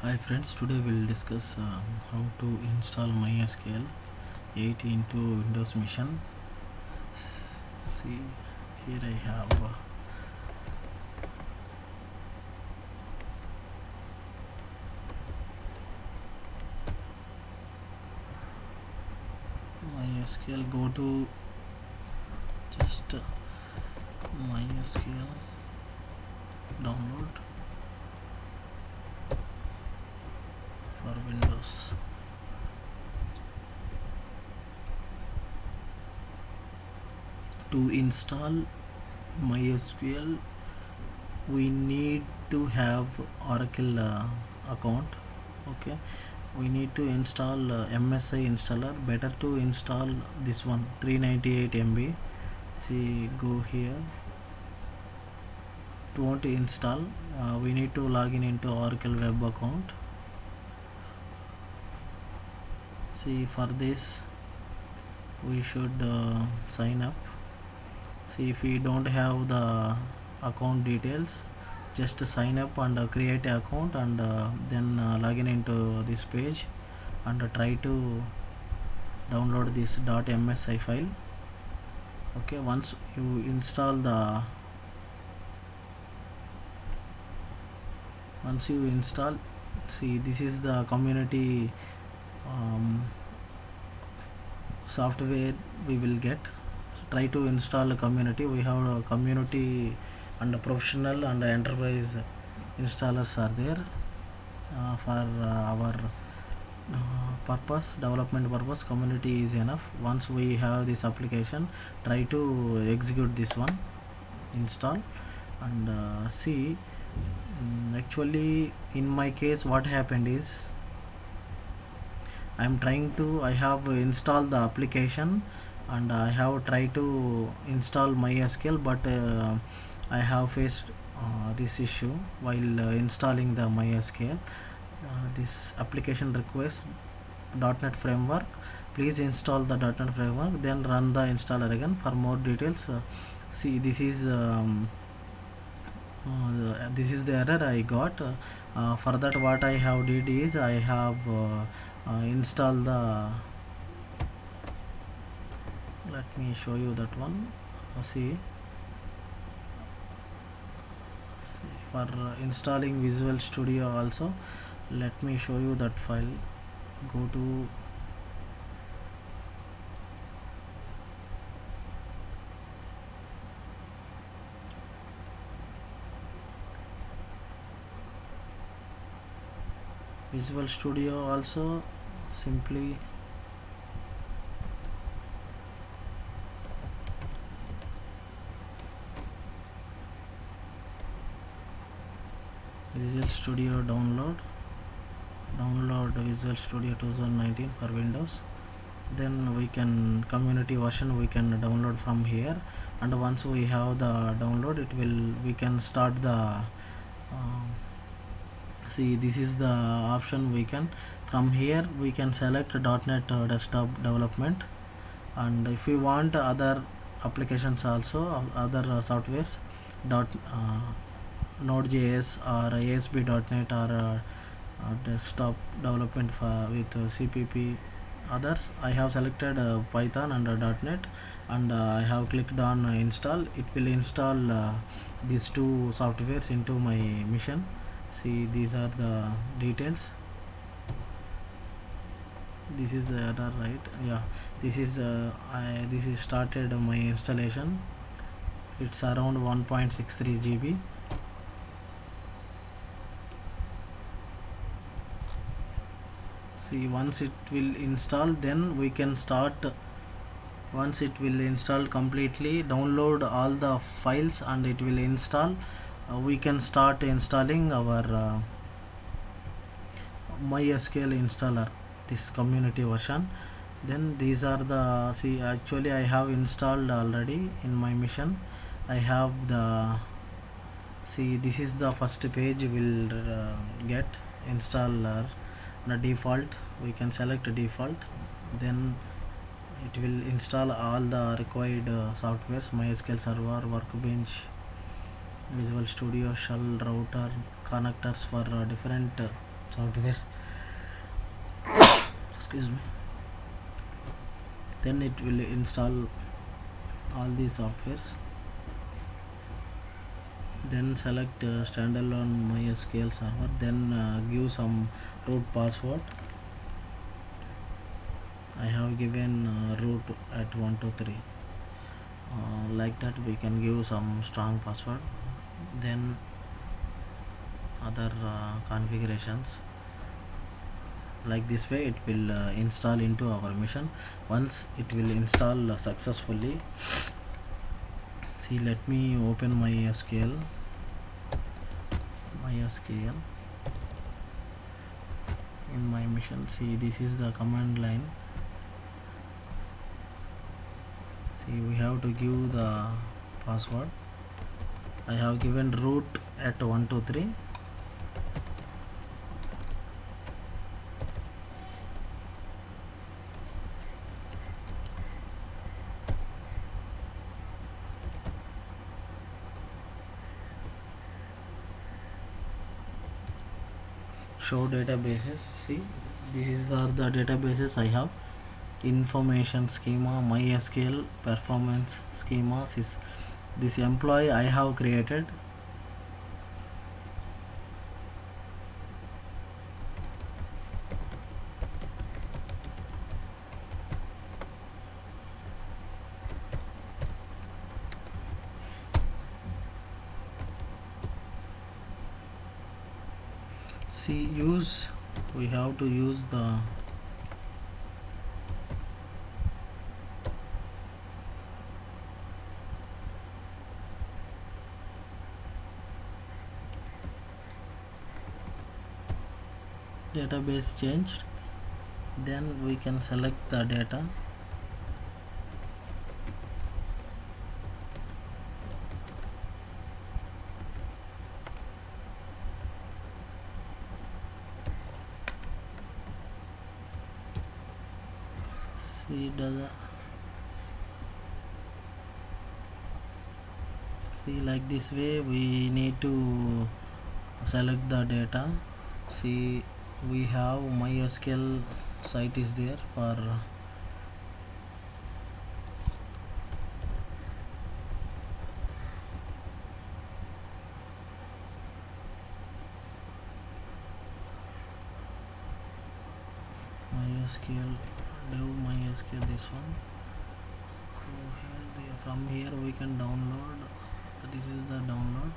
Hi friends, today we'll discuss how to install MySql 8 into Windows Mission. See, here I have MySql. Go to just MySql download for Windows. To install MySql, we need to have Oracle account. Okay, we need to install MSI installer. Better to install this one, 398 MB. See, go here. To want to install, we need to log in into Oracle web account. See, for this we should sign up. See, if we don't have the account details, just sign up and create an account, and then log in into this page and try to download this .msi file. Okay, once you install, see, this is the community software we will get. Try to install a community. We have a community and professional and enterprise installers are there for our development purpose. Community is enough. Once we have this application, try to execute this one, install, and see. Actually, in my case, what happened is I have installed the application and I have tried to install MySql, but I have faced this issue while installing the MySql. This application requires .NET framework. Please install the .NET framework, then run the installer again. For more details, see, this is the error I got. For that, what I have did is I have installed the. Let me show you that one. See, for installing Visual Studio also, let me show you that file. Go to Visual Studio also, simply Visual Studio download Visual Studio 2019 for Windows. Then we can community version we can download from here, and once we have the download, we can start the see, this is the option. We can from here we can select .NET desktop development, and if we want other applications also, other softwares, Node.js or ASP.NET or desktop development with CPP, others, I have selected Python and .NET, and I have clicked on install. It will install these two softwares into my mission. See, these are the details. This is the error, right? Yeah, this is started my installation. It's around 1.63 GB. See, once it will install, then we can start. Once it will install completely, download all the files and it will install, we can start installing our MySql installer, this community version. Then these are the, see, actually I have installed already in my mission. I have the, see, this is the first page will get installer. The default, we can select default, then it will install all the required softwares: MySql server, workbench, Visual Studio, shell, router, connectors for different software, excuse me, then it will install all these softwares. Then select standalone MySqL server, then give some root password. I have given root at 123. Like that we can give some strong password, then other configurations. Like this way it will install into our machine. Once it will install successfully, see, let me open MySqL in my machine. See, this is the command line. See, we have to give the password. I have given root at 123. Show databases. See, these are the databases I have. Information schema, MySqL performance schemas is this employee I have created. See, use, we have to use the database changed. Then we can select the data. See, see, like this way we need to select the data. See, we have MySqL site is there for MySqL dev MySqL, this one. So here, from here we can download. This is the download.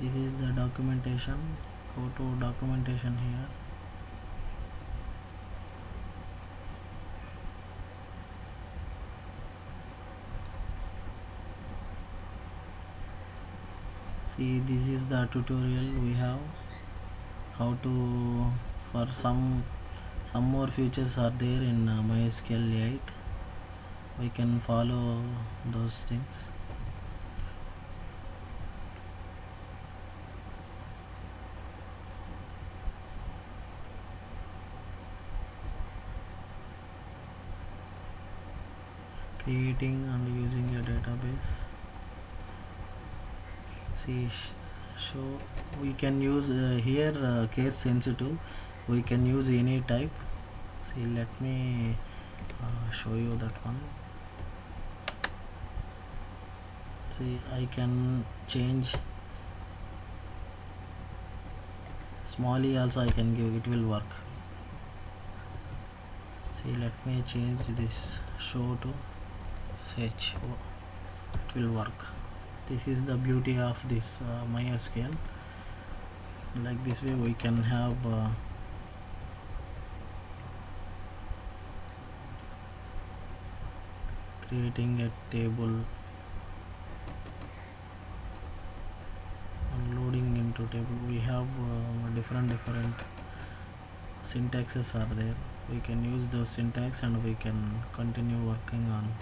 This is the documentation. Go to documentation here. See, this is the tutorial we have. How to, for some more features are there in MySqL 8. We can follow those things. Creating and using a database. See, show, we can use here case sensitive, we can use any type. See, let me show you that one. See, I can change small e also, I can give, it will work. See, let me change this show to sh, it will work. This is the beauty of this MySqL. Like this way we can have creating a table and loading into table. We have different syntaxes are there. We can use those syntax and we can continue working on